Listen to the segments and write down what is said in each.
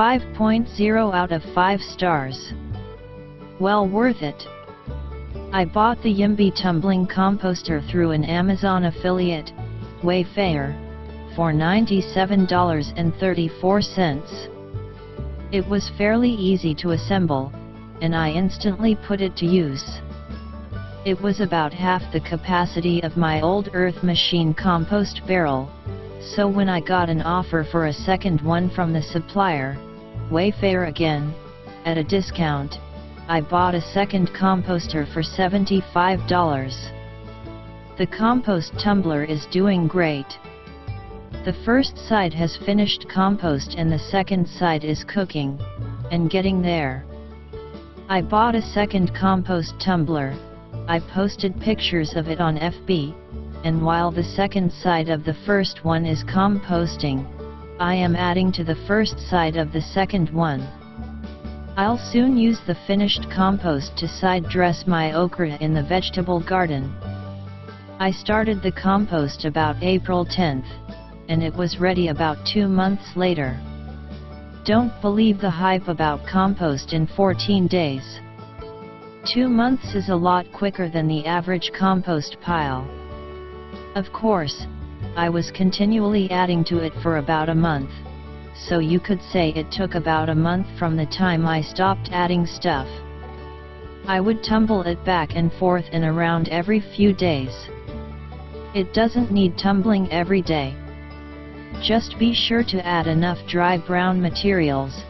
5.0 out of 5 stars. Well worth it. I bought the Yimby Tumbling Composter through an Amazon affiliate, Wayfair, for $97.34. It was fairly easy to assemble, and I instantly put it to use. It was about half the capacity of my old earth machine compost barrel, so when I got an offer for a second one from the supplier, Wayfair again, at a discount, I bought a second composter for $75. The compost tumbler is doing great. The first side has finished compost and the second side is cooking, and getting there. I bought a second compost tumbler. I posted pictures of it on FB, and while the second side of the first one is composting, I am adding to the first side of the second one. I'll soon use the finished compost to side dress my okra in the vegetable garden. I started the compost about April 10th, and it was ready about 2 months later. Don't believe the hype about compost in 14 days. 2 months is a lot quicker than the average compost pile. Of course, I was continually adding to it for about a month, so you could say it took about a month from the time I stopped adding stuff. I would tumble it back and forth and around every few days. It doesn't need tumbling every day. Just be sure to add enough dry brown materials,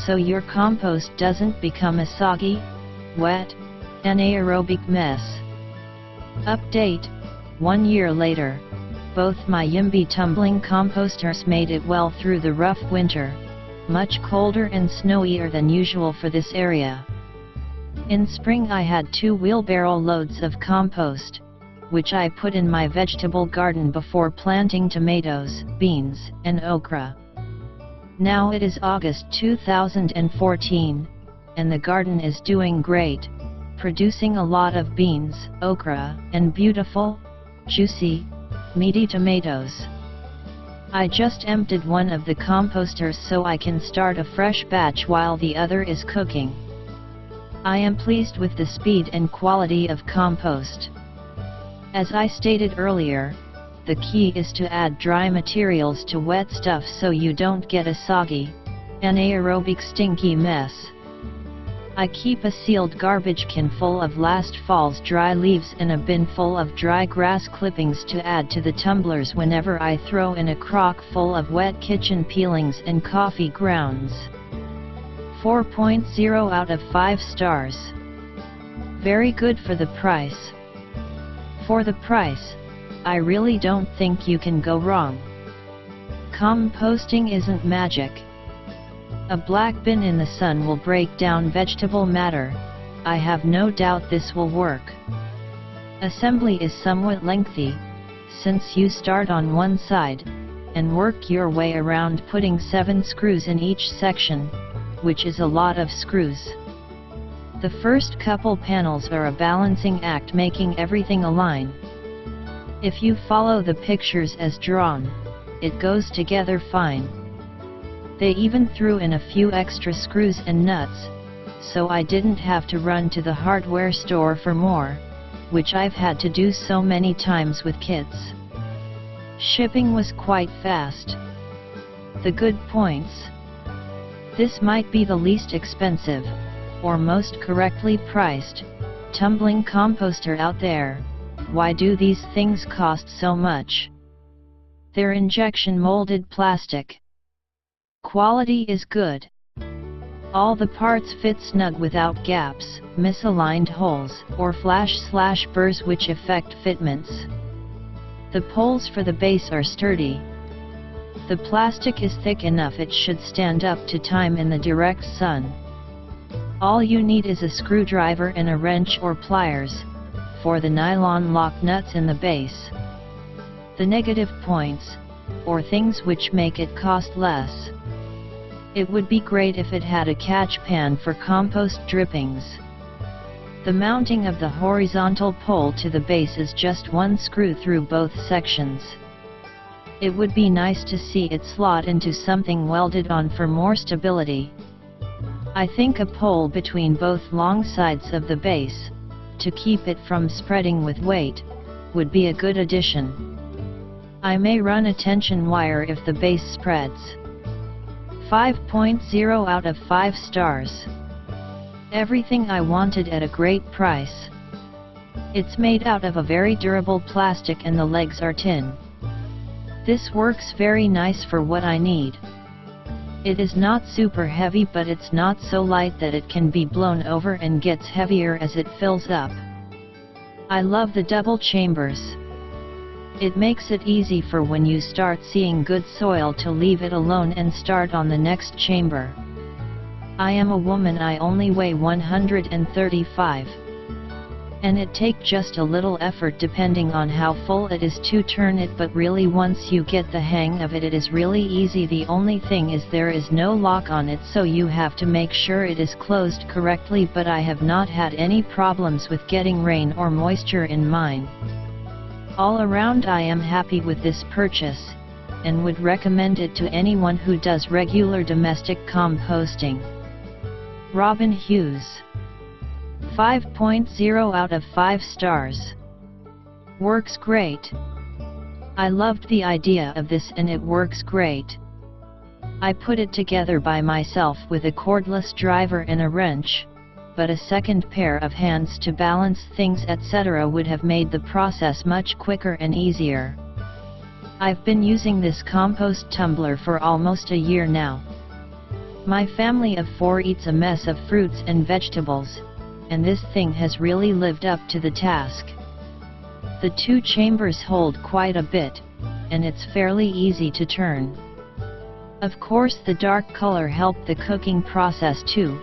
so your compost doesn't become a soggy, wet, anaerobic mess. Update: 1 year later, both my Yimby tumbling composters made it well through the rough winter, much colder and snowier than usual for this area. In spring I had 2 wheelbarrow loads of compost, which I put in my vegetable garden before planting tomatoes, beans, and okra. Now it is August 2014, and the garden is doing great, producing a lot of beans, okra, and beautiful, juicy, meaty tomatoes. I just emptied one of the composters so I can start a fresh batch while the other is cooking. I am pleased with the speed and quality of compost. As I stated earlier, the key is to add dry materials to wet stuff so you don't get a soggy, anaerobic stinky mess. I keep a sealed garbage can full of last fall's dry leaves and a bin full of dry grass clippings to add to the tumblers whenever I throw in a crock full of wet kitchen peelings and coffee grounds. 4.0 out of 5 stars. Very good for the price. For the price, I really don't think you can go wrong. Composting isn't magic. A black bin in the sun will break down vegetable matter. I have no doubt this will work. Assembly is somewhat lengthy, since you start on one side, and work your way around putting 7 screws in each section, which is a lot of screws. The first couple panels are a balancing act, making everything align. If you follow the pictures as drawn, it goes together fine. They even threw in a few extra screws and nuts, so I didn't have to run to the hardware store for more, which I've had to do so many times with kids. Shipping was quite fast. The good points: this might be the least expensive, or most correctly priced, tumbling composter out there. Why do these things cost so much? They're injection molded plastic. Quality is good. All the parts fit snug without gaps, misaligned holes, or flash/burrs which affect fitments. The poles for the base are sturdy. The plastic is thick enough it should stand up to time in the direct sun. All you need is a screwdriver and a wrench or pliers, for the nylon lock nuts in the base. The negative points, or things which make it cost less. It would be great if it had a catch pan for compost drippings. The mounting of the horizontal pole to the base is just 1 screw through both sections. It would be nice to see it slot into something welded on for more stability. I think a pole between both long sides of the base, to keep it from spreading with weight, would be a good addition. I may run a tension wire if the base spreads. 5.0 out of 5 stars. Everything I wanted at a great price. It's made out of a very durable plastic and the legs are tin. This works very nice for what I need. It is not super heavy, but it's not so light that it can be blown over and gets heavier as it fills up. I love the double chambers. It makes it easy for when you start seeing good soil to leave it alone and start on the next chamber. I am a woman, I only weigh 135. And it take just a little effort depending on how full it is to turn it, but really once you get the hang of it, it is really easy. The only thing is there is no lock on it, so you have to make sure it is closed correctly, but I have not had any problems with getting rain or moisture in mine. All around I am happy with this purchase, and would recommend it to anyone who does regular domestic composting. Robin Hughes. 5.0 out of 5 stars. Works great. I loved the idea of this and it works great. I put it together by myself with a cordless driver and a wrench, but a second pair of hands to balance things etc. would have made the process much quicker and easier. I've been using this compost tumbler for almost a year now. My family of 4 eats a mess of fruits and vegetables, and this thing has really lived up to the task. The 2 chambers hold quite a bit, and it's fairly easy to turn. Of course the dark color helped the cooking process too,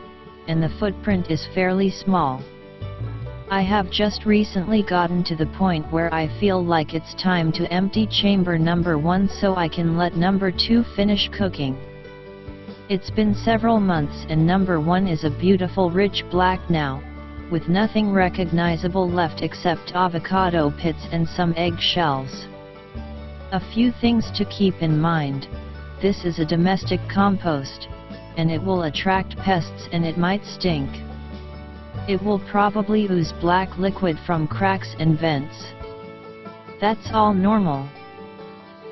and the footprint is fairly small. I have just recently gotten to the point where I feel like it's time to empty chamber number 1 so I can let number 2 finish cooking. It's been several months and number 1 is a beautiful rich black now, with nothing recognizable left except avocado pits and some egg shells. A few things to keep in mind: this is a domestic compost, and it will attract pests and it might stink. It will probably ooze black liquid from cracks and vents. That's all normal.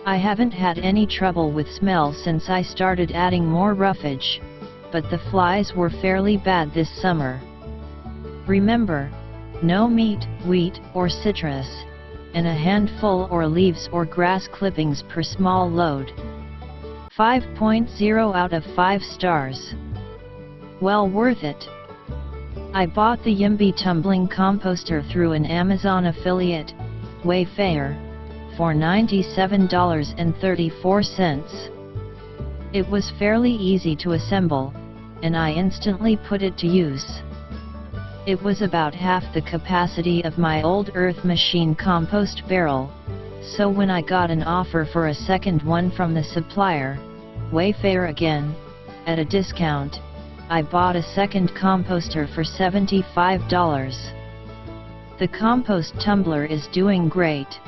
I haven't had any trouble with smell since I started adding more roughage, but the flies were fairly bad this summer. Remember, no meat, wheat, or citrus, and a handful or leaves or grass clippings per small load. 5.0 out of 5 stars. Well worth it. I bought the Yimby Tumbler Composter through an Amazon affiliate, Wayfair, for $97.34. It was fairly easy to assemble, and I instantly put it to use. It was about half the capacity of my old earth machine compost barrel, so when I got an offer for a second one from the supplier, Wayfair again, at a discount, I bought a second composter for $75. The compost tumbler is doing great.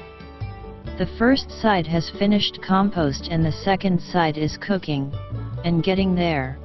The first side has finished compost and the second side is cooking, and getting there.